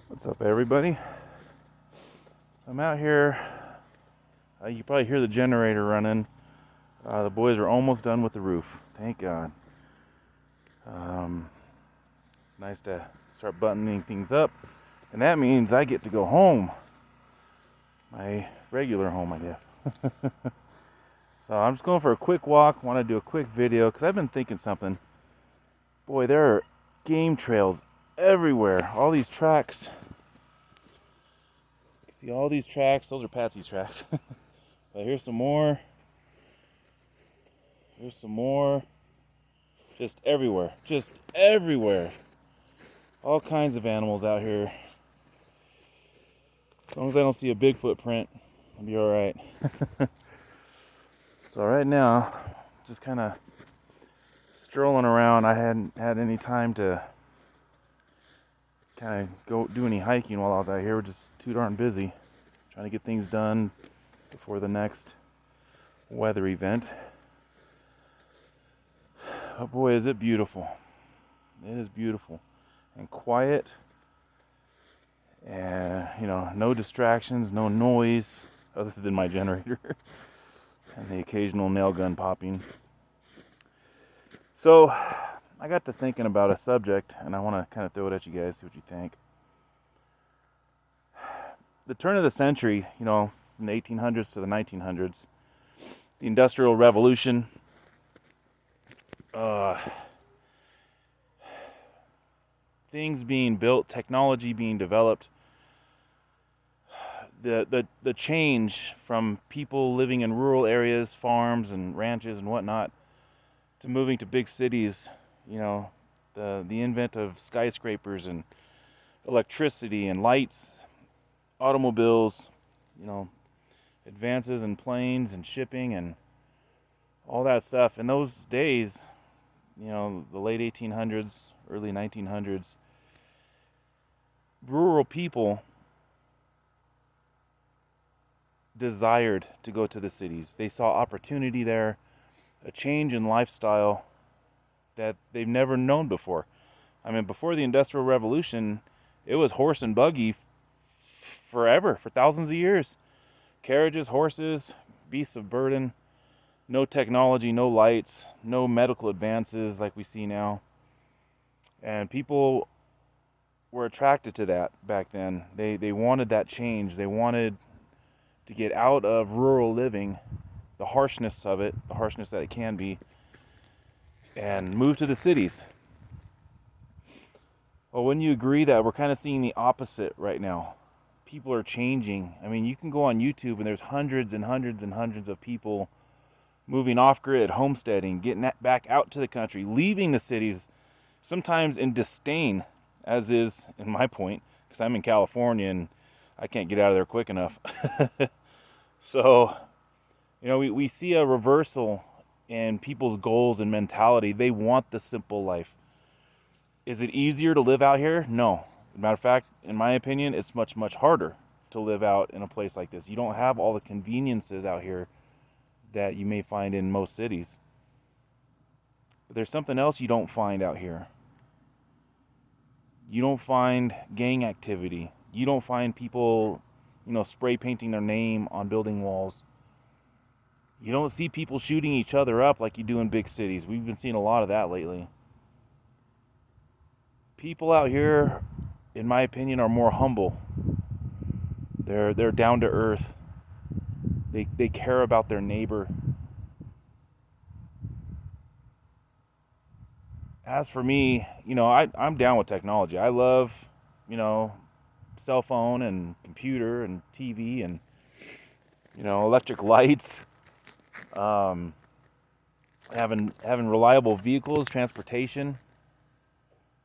What's up, everybody? I'm out here. You probably hear the generator running. The boys are almost done with the roof. Thank God. It's nice to start buttoning things up, and that means I get to go home. My regular home, I guess. So I'm just going for a quick walk. Want to do a quick video because I've been thinking something. Boy, there are game trails everywhere. All these tracks. See all these tracks? Those are Patsy's tracks. But here's some more. Here's some more. Just everywhere. Just everywhere. All kinds of animals out here. As long as I don't see a big footprint, I'll be alright. So right now, just kind of strolling around. I hadn't had any time to kind of go do any hiking while I was out here. We're just too darn busy trying to get things done before the next weather event. Oh boy, is it beautiful. It is beautiful and quiet, and no distractions, no noise other than my generator and the occasional nail gun popping. So I got to thinking about a subject, and I want to kind of throw it at you guys, see what you think. The turn of the century, from the 1800s to the 1900s, the Industrial Revolution, things being built, technology being developed, the change from people living in rural areas, farms and ranches and whatnot, to moving to big cities, the invent of skyscrapers and electricity and lights, automobiles, advances in planes and shipping and all that stuff. In those days, the late 1800s, early 1900s, rural people desired to go to the cities. They saw opportunity there, a change in lifestyle that they've never known before. I mean, before the Industrial Revolution, it was horse and buggy forever, for thousands of years. Carriages, horses, beasts of burden, no technology, no lights, no medical advances like we see now. And people were attracted to that back then. They wanted that change. They wanted to get out of rural living, the harshness of it, the harshness that it can be, and move to the cities. Well, wouldn't you agree that we're kind of seeing the opposite right now? People are changing. I mean, you can go on YouTube and there's hundreds and hundreds and hundreds of people moving off-grid, homesteading, getting back out to the country, leaving the cities, sometimes in disdain, as is in my point, because I'm in California and I can't get out of there quick enough. So, we see a reversal in people's goals and mentality. They want the simple life. Is it easier to live out here? No. As a matter of fact, in my opinion, it's much, much harder to live out in a place like this. You don't have all the conveniences out here that you may find in most cities. But there's something else you don't find out here. You don't find gang activity. You don't find people, spray painting their name on building walls. You don't see people shooting each other up like you do in big cities. We've been seeing a lot of that lately. People out here, in my opinion, are more humble. They're down to earth. They care about their neighbor. As for me, I'm down with technology. I love, cell phone and computer and TV and, electric lights. Having reliable vehicles, transportation.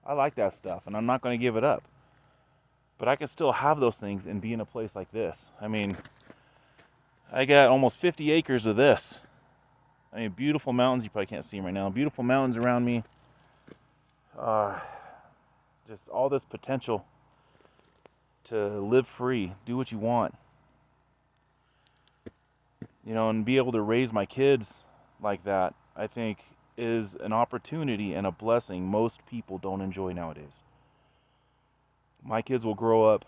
I like that stuff, and I'm not going to give it up. But I can still have those things and be in a place like this. I mean, I got almost 50 acres of this. I mean, beautiful mountains. You probably can't see them right now. Beautiful mountains around me. Just all this potential to live free, do what you want. And be able to raise my kids like that, I think, is an opportunity and a blessing most people don't enjoy nowadays. My kids will grow up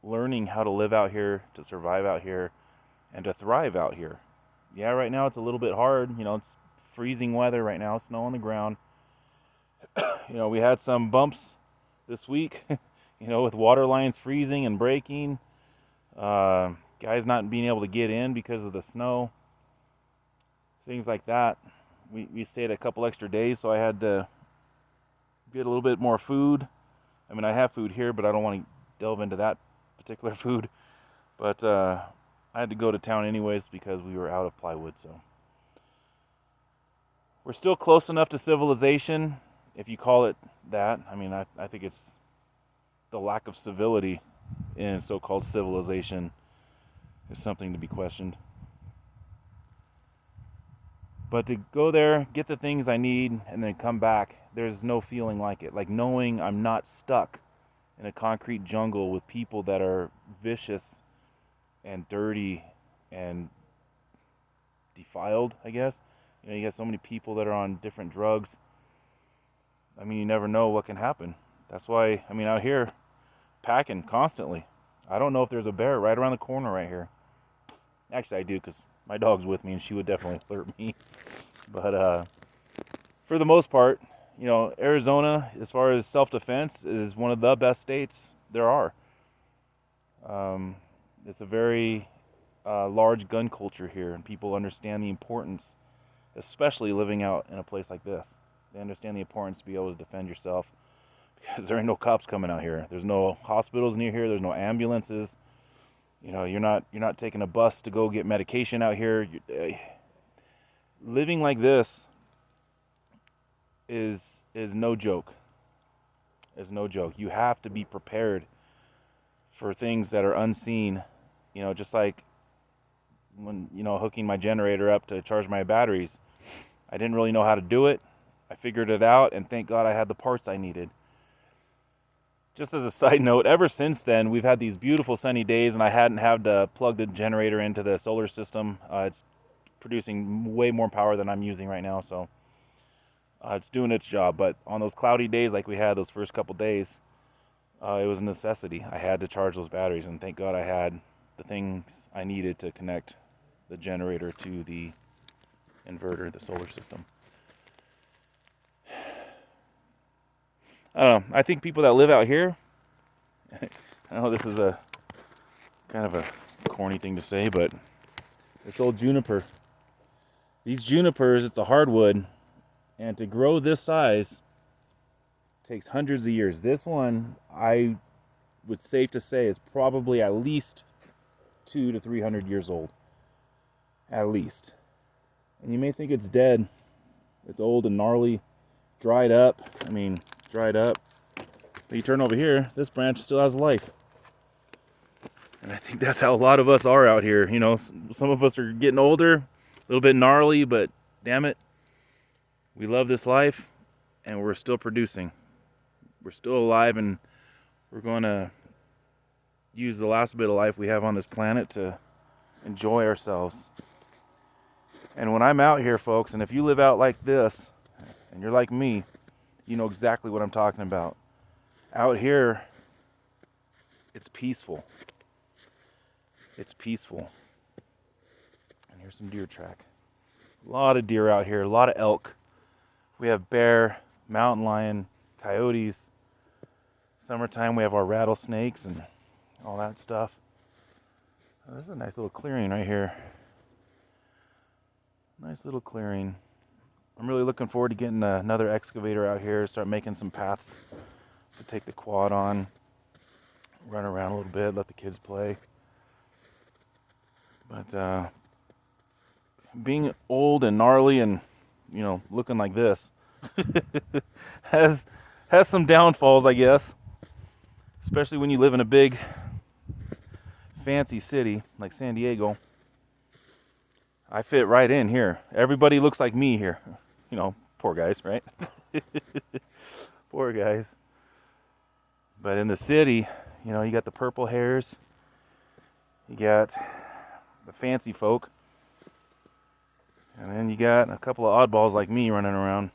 learning how to live out here, to survive out here, and to thrive out here. Yeah, right now it's a little bit hard. It's freezing weather right now, snow on the ground. We had some bumps this week, with water lines freezing and breaking. Guys not being able to get in because of the snow. Things like that. We stayed a couple extra days, so I had to get a little bit more food. I mean, I have food here, but I don't want to delve into that particular food. But I had to go to town anyways because we were out of plywood. So we're still close enough to civilization, if you call it that. I mean, I think it's the lack of civility in so-called civilization is something to be questioned. But to go there, get the things I need, and then come back, there's no feeling like it. Like knowing I'm not stuck in a concrete jungle with people that are vicious and dirty and defiled, I guess. You got so many people that are on different drugs. I mean, you never know what can happen. That's why, out here, packing constantly. I don't know if there's a bear right around the corner right here. Actually, I do, because my dog's with me, and she would definitely flirt me. But for the most part, Arizona, as far as self-defense, is one of the best states there are. It's a very large gun culture here, and people understand the importance, especially living out in a place like this. They understand the importance to be able to defend yourself because there ain't no cops coming out here. There's no hospitals near here. There's no ambulances. You're not taking a bus to go get medication out here. Living like this is no joke. Is no joke. You have to be prepared for things that are unseen. Just like when hooking my generator up to charge my batteries. I didn't really know how to do it. I figured it out, and thank God I had the parts I needed. Just as a side note, ever since then, we've had these beautiful sunny days, and I hadn't had to plug the generator into the solar system. It's producing way more power than I'm using right now, so it's doing its job. But on those cloudy days like we had those first couple days, it was a necessity. I had to charge those batteries, and thank God I had the things I needed to connect the generator to the inverter, the solar system. I don't know. I think people that live out here, I know this is a kind of a corny thing to say, but this old juniper. These junipers, it's a hardwood, and to grow this size takes hundreds of years. This one, I would safe to say, is probably at least 200 to 300 years old. At least. And you may think it's dead. It's old and gnarly, dried up. Dried up. But you turn over here, this branch still has life. And I think that's how a lot of us are out here. Some of us are getting older, a little bit gnarly, but damn it, we love this life, and we're still producing. We're still alive, and we're going to use the last bit of life we have on this planet to enjoy ourselves. And when I'm out here, folks, and if you live out like this, and you're like me, you know exactly what I'm talking about. Out here, it's peaceful. It's peaceful. And here's some deer track. A lot of deer out here, a lot of elk. We have bear, mountain lion, coyotes. Summertime, we have our rattlesnakes and all that stuff. Oh, this is a nice little clearing right here. Nice little clearing. I'm really looking forward to getting another excavator out here, start making some paths to take the quad on, run around a little bit, let the kids play. But being old and gnarly and, looking like this has some downfalls, I guess. Especially when you live in a big, fancy city like San Diego. I fit right in here. Everybody looks like me here. Poor guys, right? Poor guys. But in the city, you got the purple hairs. You got the fancy folk. And then you got a couple of oddballs like me running around.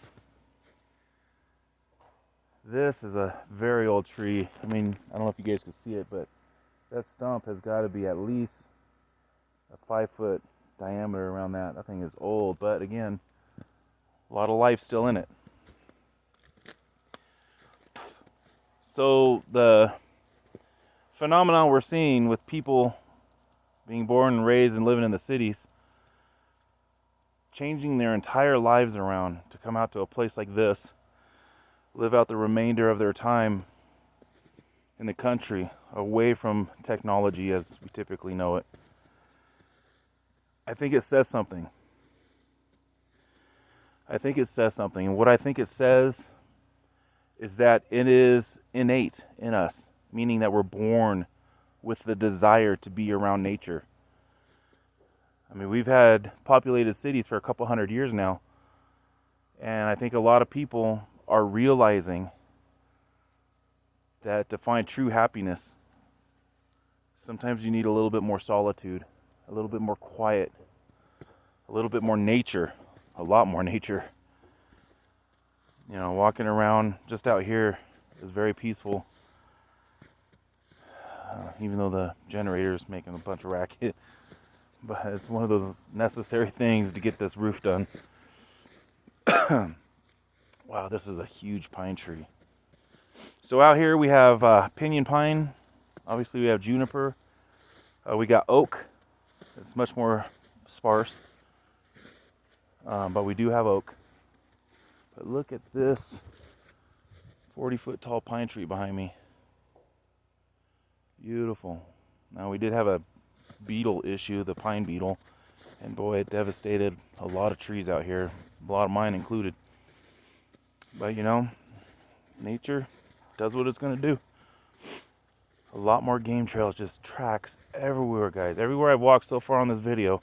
This is a very old tree. I mean, I don't know if you guys can see it, but that stump has got to be at least a 5-foot diameter around that. That thing is old, but again, a lot of life still in it. So the phenomenon we're seeing with people being born and raised and living in the cities, changing their entire lives around to come out to a place like this, live out the remainder of their time in the country, away from technology as we typically know it. I think it says something. And what I think it says is that it is innate in us, meaning that we're born with the desire to be around nature. I mean, we've had populated cities for a couple hundred years now, and I think a lot of people are realizing that to find true happiness, sometimes you need a little bit more solitude, a little bit more quiet, a little bit more nature, a lot more nature. You know, walking around just out here is very peaceful, even though the generator is making a bunch of racket. But it's one of those necessary things to get this roof done. Wow, this is a huge pine tree. So out here we have pinyon pine. Obviously we have juniper. We got oak. It's much more sparse. But we do have oak. But look at this 40-foot tall pine tree behind me. Beautiful. Now we did have a beetle issue, the pine beetle, and boy, it devastated a lot of trees out here, a lot of mine included. But you know, nature does what it's gonna do. A lot more game trails, just tracks everywhere, guys. Everywhere I've walked so far on this video,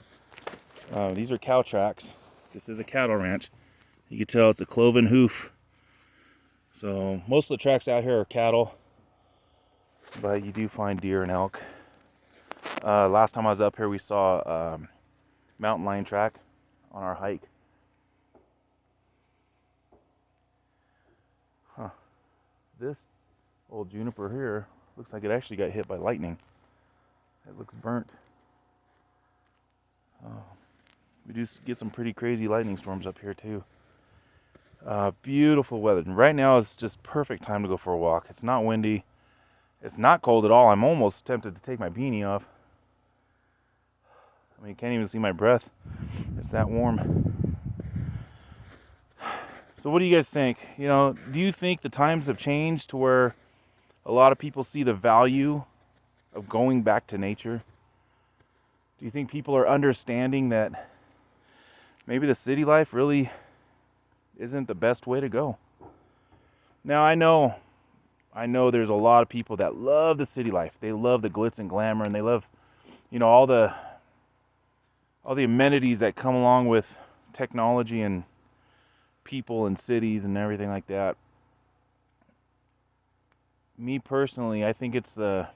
these are cow tracks. This is a cattle ranch. You can tell it's a cloven hoof. So most of the tracks out here are cattle, but you do find deer and elk. Last time I was up here, we saw a mountain lion track on our hike. This old juniper here looks like it actually got hit by lightning. It looks burnt. We do get some pretty crazy lightning storms up here too. Beautiful weather. And right now is just perfect time to go for a walk. It's not windy. It's not cold at all. I'm almost tempted to take my beanie off. I mean, you can't even see my breath. It's that warm. So what do you guys think? You know, do you think the times have changed to where a lot of people see the value of going back to nature? Do you think people are understanding that maybe the city life really isn't the best way to go? Now, I know there's a lot of people that love the city life. They love the glitz and glamour, and they love, you know, all the amenities that come along with technology and people and cities and everything like that. Me personally, I think it's the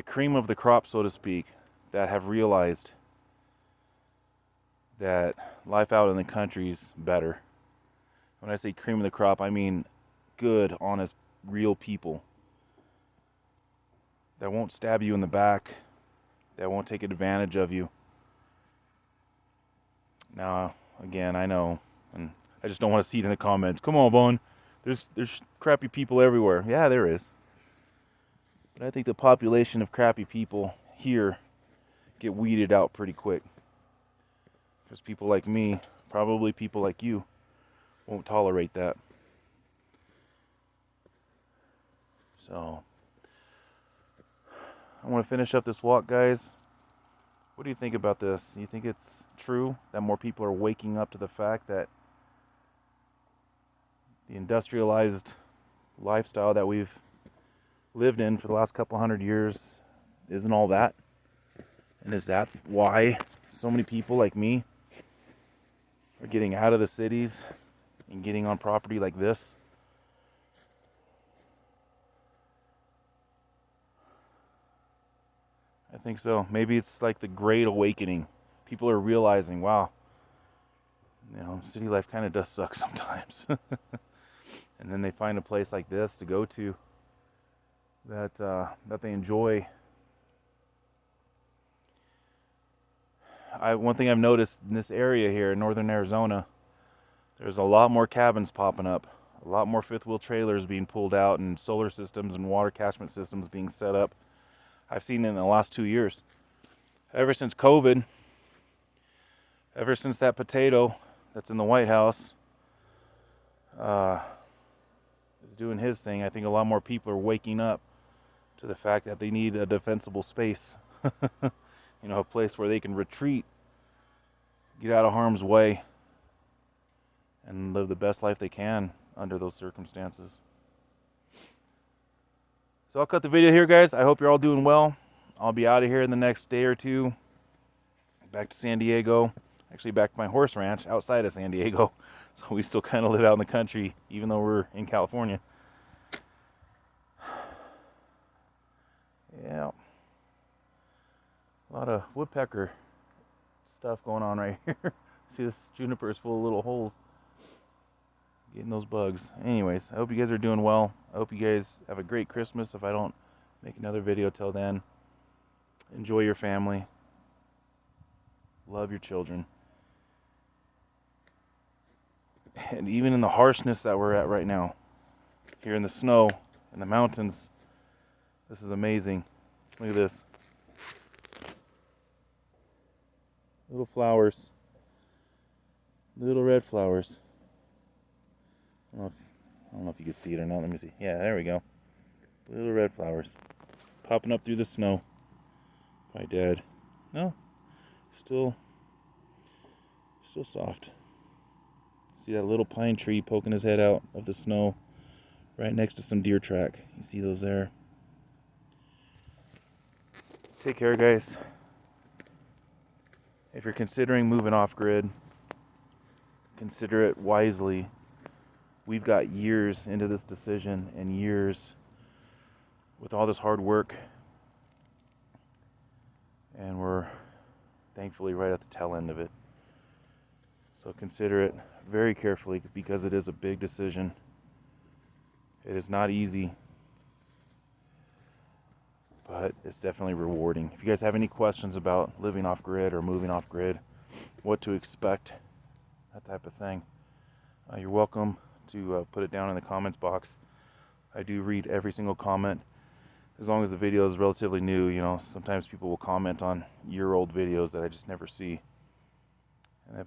cream of the crop, so to speak, that have realized that life out in the country is better. When I say cream of the crop, I mean good, honest, real people that won't stab you in the back, that won't take advantage of you. Now, again, I know, and I just don't want to see it in the comments. Come on, Vaughn. There's crappy people everywhere. Yeah, there is. But I think the population of crappy people here get weeded out pretty quick. Because people like me, probably people like you, won't tolerate that. So, I want to finish up this walk, guys. What do you think about this? Do you think it's true that more people are waking up to the fact that the industrialized lifestyle that we've lived in for the last couple hundred years isn't all that? And is that why so many people like me are getting out of the cities and getting on property like this? I think so. Maybe it's like the Great Awakening. People are realizing, wow, you know, city life kind of does suck sometimes. and then they find a place like this to go to that they enjoy. One thing I've noticed in this area here in northern Arizona, there's a lot more cabins popping up, a lot more fifth wheel trailers being pulled out, and solar systems and water catchment systems being set up. I've seen it in the last 2 years. Ever since COVID, ever since that potato that's in the White House is doing his thing, I think a lot more people are waking up to the fact that they need a defensible space. You know, a place where they can retreat, get out of harm's way, and live the best life they can under those circumstances. So I'll cut the video here, guys. I hope you're all doing well. I'll be out of here in the next day or two. Back to San Diego. Actually, back to my horse ranch outside of San Diego. So we still kind of live out in the country, even though we're in California. Yeah. A lot of woodpecker stuff going on right here. See, this juniper is full of little holes. Getting those bugs. Anyways, I hope you guys are doing well. I hope you guys have a great Christmas. If I don't make another video till then, enjoy your family. Love your children. And even in the harshness that we're at right now, here in the snow, in the mountains, this is amazing. Look at this. Little flowers. Little red flowers. I don't know if you can see it or not. Let me see. Yeah, there we go. Little red flowers. Popping up through the snow. Probably dead. No. Still soft. See that little pine tree poking his head out of the snow right next to some deer track. You see those there? Take care, guys. If you're considering moving off grid, consider it wisely. We've got years into this decision and years with all this hard work, and we're thankfully right at the tail end of it. So consider it very carefully, because it is a big decision. It is not easy, but it's definitely rewarding. If you guys have any questions about living off grid or moving off grid, what to expect, that type of thing, you're welcome to put it down in the comments box. I do read every single comment, as long as the video is relatively new. You know, sometimes people will comment on year-old videos that I just never see. And if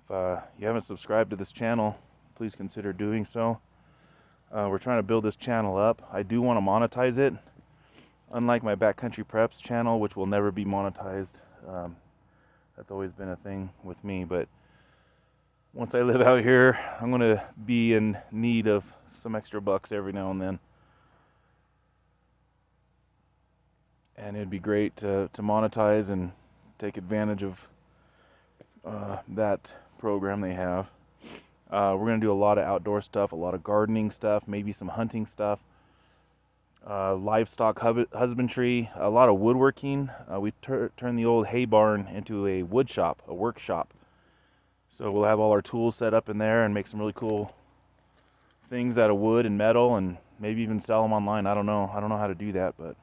you haven't subscribed to this channel, please consider doing so. We're trying to build this channel up. I do want to monetize it, unlike my Backcountry Preps channel, which will never be monetized. That's always been a thing with me, but once I live out here, I'm going to be in need of some extra bucks every now and then. And it'd be great to monetize and take advantage of that program they have. We're going to do a lot of outdoor stuff, a lot of gardening stuff, maybe some hunting stuff, livestock husbandry, a lot of woodworking. We turned the old hay barn into a wood shop, a workshop. So we'll have all our tools set up in there and make some really cool things out of wood and metal, and maybe even sell them online. I don't know how to do that, but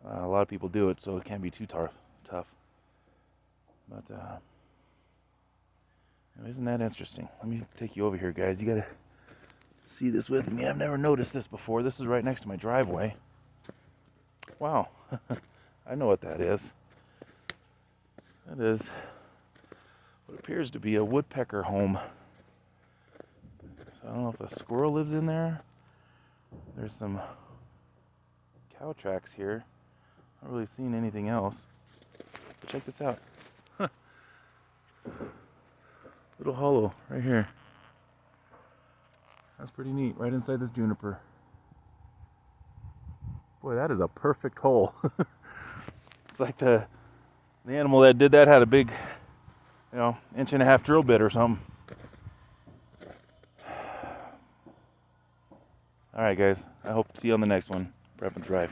a lot of people do it, so it can't be too tough. But isn't that interesting? Let me take you over here, guys. You gotta see this with me. I've never noticed this before. This is right next to my driveway. Wow. I know what that is. That is what appears to be a woodpecker home. So I don't know if a squirrel lives in there. There's some cow tracks here. Not really seen anything else. But check this out. Little hollow right here. That's pretty neat, right inside this juniper. Boy, that is a perfect hole. It's like the animal that did that had a big, 1.5-inch drill bit or something. All right, guys. I hope to see you on the next one. Prep and Thrive.